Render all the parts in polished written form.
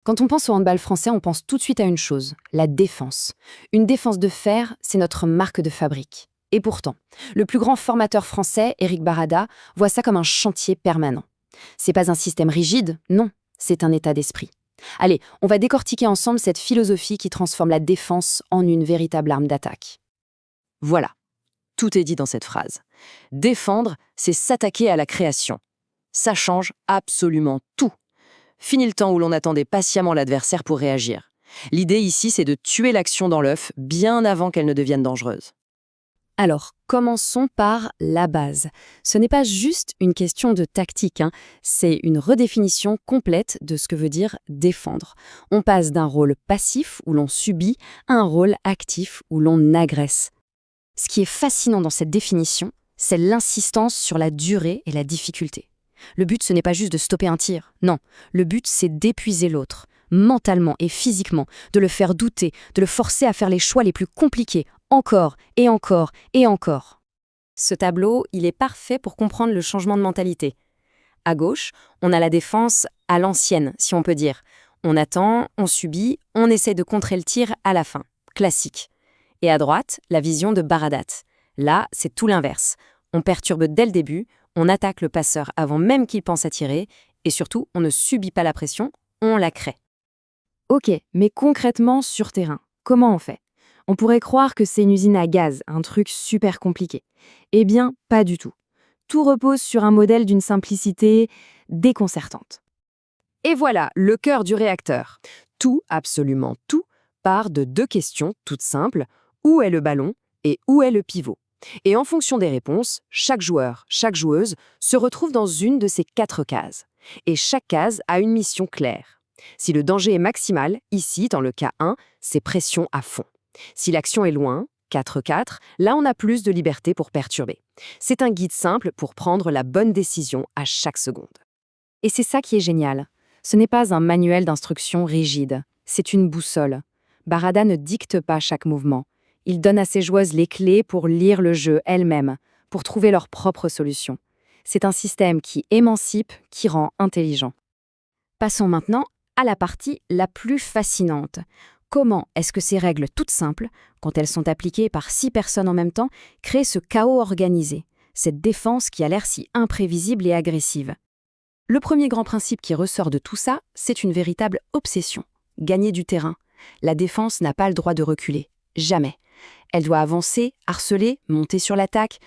Quand on pense au handball français, on pense tout de suite à une chose, la défense. Une défense de fer, c'est notre marque de fabrique. Et pourtant, le plus grand formateur français, Éric Barada, voit ça comme un chantier permanent. C'est pas un système rigide, non, c'est un état d'esprit. Allez, on va décortiquer ensemble cette philosophie qui transforme la défense en une véritable arme d'attaque. Voilà, tout est dit dans cette phrase. Défendre, c'est s'attaquer à la création. Ça change absolument tout. Fini le temps où l'on attendait patiemment l'adversaire pour réagir. L'idée ici, c'est de tuer l'action dans l'œuf bien avant qu'elle ne devienne dangereuse. Alors, commençons par la base. Ce n'est pas juste une question de tactique, c'est une redéfinition complète de ce que veut dire défendre. On passe d'un rôle passif où l'on subit à un rôle actif où l'on agresse. Ce qui est fascinant dans cette définition, c'est l'insistance sur la durée et la difficulté. Le but, ce n'est pas juste de stopper un tir, non. Le but, c'est d'épuiser l'autre, mentalement et physiquement, de le faire douter, de le forcer à faire les choix les plus compliqués, encore et encore et encore. Ce tableau, il est parfait pour comprendre le changement de mentalité. À gauche, on a la défense à l'ancienne, si on peut dire. On attend, on subit, on essaie de contrer le tir à la fin. Classique. Et à droite, la vision de Baradat. Là, c'est tout l'inverse. On perturbe dès le début, on attaque le passeur avant même qu'il pense à tirer, et surtout, on ne subit pas la pression, on la crée. Ok, mais concrètement, sur terrain, comment on fait ? On pourrait croire que c'est une usine à gaz, un truc super compliqué. Eh bien, pas du tout. Tout repose sur un modèle d'une simplicité déconcertante. Et voilà, le cœur du réacteur. Tout, absolument tout, part de deux questions toutes simples. Où est le ballon et où est le pivot ? Et en fonction des réponses, chaque joueur, chaque joueuse se retrouve dans une de ces 4 cases. Et chaque case a une mission claire. Si le danger est maximal, ici, dans le cas 1, c'est pression à fond. Si l'action est loin, 4-4, là on a plus de liberté pour perturber. C'est un guide simple pour prendre la bonne décision à chaque seconde. Et c'est ça qui est génial. Ce n'est pas un manuel d'instruction rigide, c'est une boussole. Barada ne dicte pas chaque mouvement. Il donne à ses joueuses les clés pour lire le jeu elles-mêmes, pour trouver leur propre solution. C'est un système qui émancipe, qui rend intelligent. Passons maintenant à la partie la plus fascinante. Comment est-ce que ces règles toutes simples, quand elles sont appliquées par 6 personnes en même temps, créent ce chaos organisé, cette défense qui a l'air si imprévisible et agressive ? Le premier grand principe qui ressort de tout ça, c'est une véritable obsession. Gagner du terrain. La défense n'a pas le droit de reculer. Jamais. Elle doit avancer, harceler, monter sur l'attaque.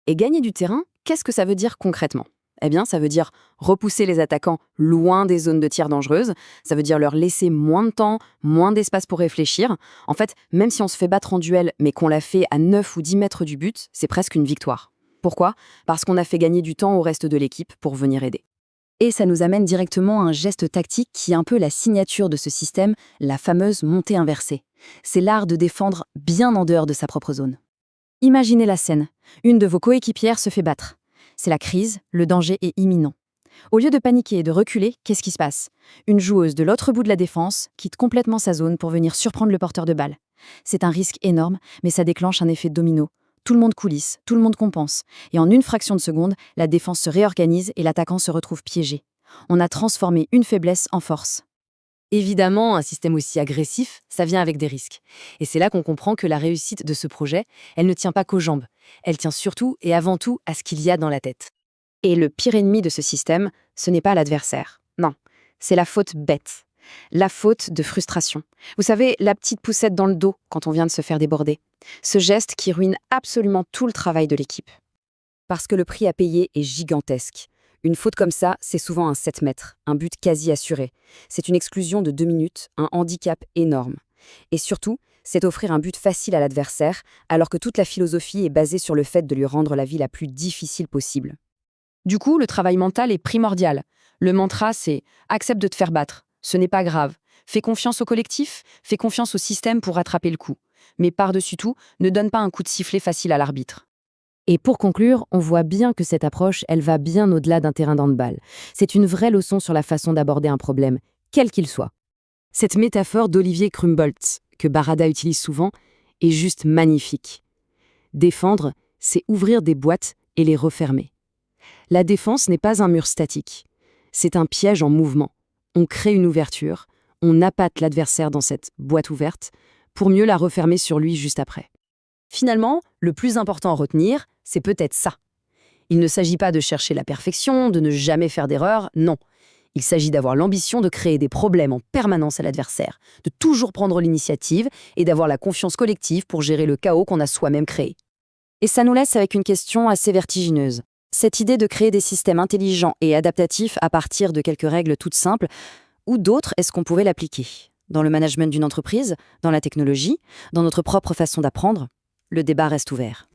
Et gagner du terrain, qu'est-ce que ça veut dire concrètement ? Eh bien, ça veut dire repousser les attaquants loin des zones de tir dangereuses. Ça veut dire leur laisser moins de temps, moins d'espace pour réfléchir. En fait, même si on se fait battre en duel, mais qu'on l'a fait à 9 ou 10 mètres du but, c'est presque une victoire. Pourquoi ? Parce qu'on a fait gagner du temps au reste de l'équipe pour venir aider. Et ça nous amène directement à un geste tactique qui est un peu la signature de ce système, la fameuse montée inversée. C'est l'art de défendre bien en dehors de sa propre zone. Imaginez la scène. Une de vos coéquipières se fait battre. C'est la crise, le danger est imminent. Au lieu de paniquer et de reculer, qu'est-ce qui se passe ? Une joueuse de l'autre bout de la défense quitte complètement sa zone pour venir surprendre le porteur de balle. C'est un risque énorme, mais ça déclenche un effet domino. Tout le monde coulisse, tout le monde compense. Et en une fraction de seconde, la défense se réorganise et l'attaquant se retrouve piégé. On a transformé une faiblesse en force. Évidemment, un système aussi agressif, ça vient avec des risques. Et c'est là qu'on comprend que la réussite de ce projet, elle ne tient pas qu'aux jambes. Elle tient surtout et avant tout à ce qu'il y a dans la tête. Et le pire ennemi de ce système, ce n'est pas l'adversaire. Non, c'est la faute bête. La faute de frustration. Vous savez, la petite poussette dans le dos quand on vient de se faire déborder. Ce geste qui ruine absolument tout le travail de l'équipe. Parce que le prix à payer est gigantesque. Une faute comme ça, c'est souvent un 7 mètres, un but quasi assuré. C'est une exclusion de 2 minutes, un handicap énorme. Et surtout, c'est offrir un but facile à l'adversaire, alors que toute la philosophie est basée sur le fait de lui rendre la vie la plus difficile possible. Du coup, le travail mental est primordial. Le mantra, c'est « accepte de te faire battre, ce n'est pas grave, fais confiance au collectif, fais confiance au système pour rattraper le coup. Mais par-dessus tout, ne donne pas un coup de sifflet facile à l'arbitre. » Et pour conclure, on voit bien que cette approche, elle va bien au-delà d'un terrain d'handball. C'est une vraie leçon sur la façon d'aborder un problème, quel qu'il soit. Cette métaphore d'Olivier Krumboltz, que Barada utilise souvent, est juste magnifique. Défendre, c'est ouvrir des boîtes et les refermer. La défense n'est pas un mur statique. C'est un piège en mouvement. On crée une ouverture, On appâte l'adversaire dans cette boîte ouverte pour mieux la refermer sur lui juste après. Finalement, le plus important à retenir, c'est peut-être ça. Il ne s'agit pas de chercher la perfection, de ne jamais faire d'erreur, non. Il s'agit d'avoir l'ambition de créer des problèmes en permanence à l'adversaire, de toujours prendre l'initiative et d'avoir la confiance collective pour gérer le chaos qu'on a soi-même créé. Et ça nous laisse avec une question assez vertigineuse. Cette idée de créer des systèmes intelligents et adaptatifs à partir de quelques règles toutes simples, où d'autres est-ce qu'on pouvait l'appliquer? Dans le management d'une entreprise, dans la technologie, dans notre propre façon d'apprendre? Le débat reste ouvert.